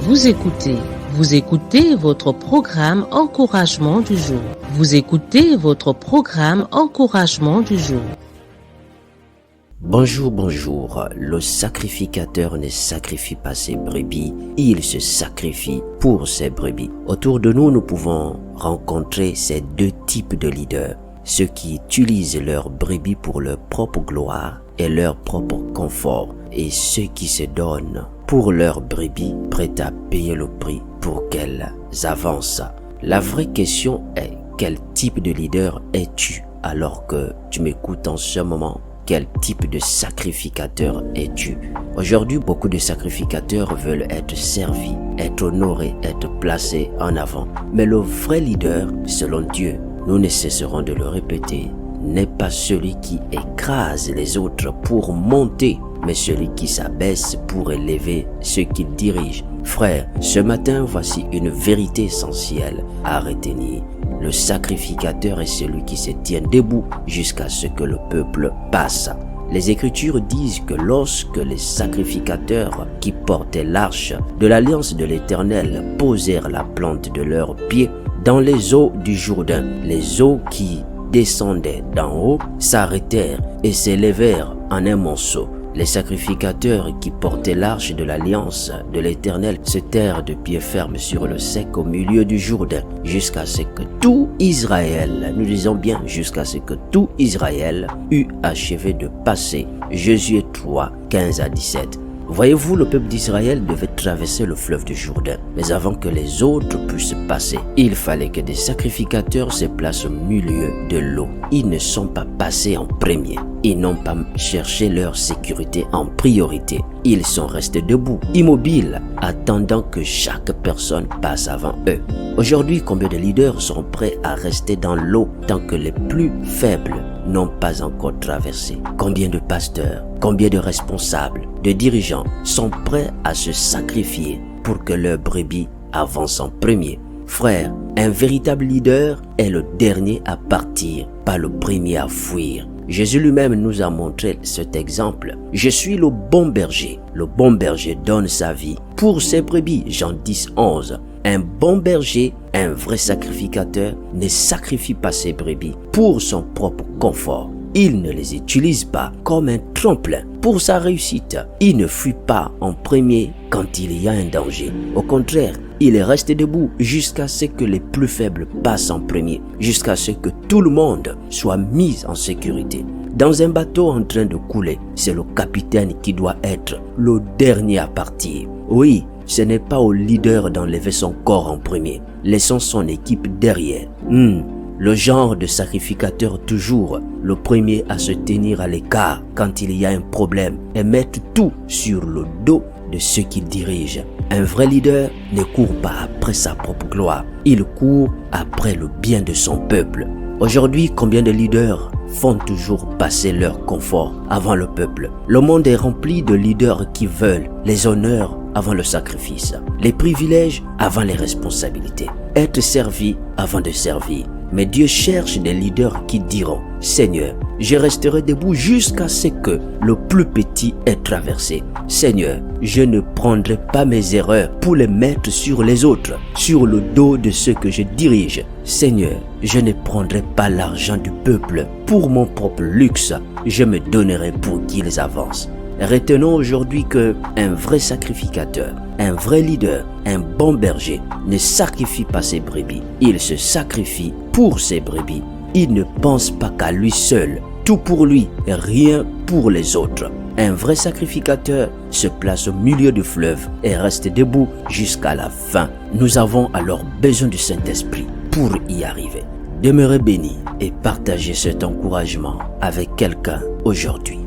Vous écoutez votre programme Encouragement du jour. Vous écoutez votre programme Encouragement du jour. Bonjour, bonjour. Le sacrificateur ne sacrifie pas ses brebis, il se sacrifie pour ses brebis. Autour de nous, nous pouvons rencontrer ces deux types de leaders. Ceux qui utilisent leurs brebis pour leur propre gloire et leur propre confort, et ceux qui se donnent pour leurs brebis, prêts à payer le prix pour qu'elles avancent. La vraie question est, quel type de leader es-tu alors que tu m'écoutes en ce moment? Quel type de sacrificateur es-tu? Aujourd'hui, beaucoup de sacrificateurs veulent être servis, être honorés, être placés en avant. Mais le vrai leader, selon Dieu, nous ne cesserons de le répéter, n'est pas celui qui écrase les autres pour monter, mais celui qui s'abaisse pour élever ceux qu'il dirige. Frère, ce matin, voici une vérité essentielle à retenir. Le sacrificateur est celui qui se tient debout jusqu'à ce que le peuple passe. Les Écritures disent que lorsque les sacrificateurs qui portaient l'arche de l'alliance de l'Éternel posèrent la plante de leurs pieds dans les eaux du Jourdain, les eaux qui descendaient d'en haut s'arrêtèrent et s'élevèrent en un monceau. Les sacrificateurs qui portaient l'arche de l'alliance de l'Éternel se terrent de pied ferme sur le sec au milieu du Jourdain jusqu'à ce que tout Israël, nous disons bien jusqu'à ce que tout Israël eut achevé de passer. Josué 3, 15 à 17. Voyez-vous, le peuple d'Israël devait traverser le fleuve du Jourdain. Mais avant que les autres puissent passer, il fallait que des sacrificateurs se placent au milieu de l'eau. Ils ne sont pas passés en premier. Ils n'ont pas cherché leur sécurité en priorité. Ils sont restés debout, immobiles, attendant que chaque personne passe avant eux. Aujourd'hui, combien de leaders sont prêts à rester dans l'eau tant que les plus faibles n'ont pas encore traversé? Combien de pasteurs, combien de responsables, de dirigeants sont prêts à se sacrifier pour que leur brebis avance en premier? Frère, un véritable leader est le dernier à partir, pas le premier à fuir. Jésus lui-même nous a montré cet exemple. Je suis le bon berger. Le bon berger donne sa vie pour ses brebis. Jean 10, 11. Un bon berger, un vrai sacrificateur, ne sacrifie pas ses brebis pour son propre confort. Il ne les utilise pas comme un tremplin pour sa réussite. Il ne fuit pas en premier quand il y a un danger. Au contraire, il reste debout jusqu'à ce que les plus faibles passent en premier, jusqu'à ce que tout le monde soit mis en sécurité. Dans un bateau en train de couler, c'est le capitaine qui doit être le dernier à partir. Oui, ce n'est pas au leader d'enlever son corps en premier. Laissons son équipe derrière. Le genre de sacrificateur toujours le premier à se tenir à l'écart quand il y a un problème et mettre tout sur le dos de ceux qu'il dirige. Un vrai leader ne court pas après sa propre gloire, il court après le bien de son peuple. Aujourd'hui, combien de leaders font toujours passer leur confort avant le peuple? Le monde est rempli de leaders qui veulent les honneurs avant le sacrifice, les privilèges avant les responsabilités, être servi avant de servir. Mais Dieu cherche des leaders qui diront « Seigneur, je resterai debout jusqu'à ce que le plus petit ait traversé. Seigneur, je ne prendrai pas mes erreurs pour les mettre sur les autres, sur le dos de ceux que je dirige. Seigneur, je ne prendrai pas l'argent du peuple pour mon propre luxe. Je me donnerai pour qu'ils avancent. » Retenons aujourd'hui qu'un vrai sacrificateur, un vrai leader, un bon berger ne sacrifie pas ses brebis. Il se sacrifie pour ses brebis. Il ne pense pas qu'à lui seul, tout pour lui et rien pour les autres. Un vrai sacrificateur se place au milieu du fleuve et reste debout jusqu'à la fin. Nous avons alors besoin du Saint-Esprit pour y arriver. Demeurez bénis et partagez cet encouragement avec quelqu'un aujourd'hui.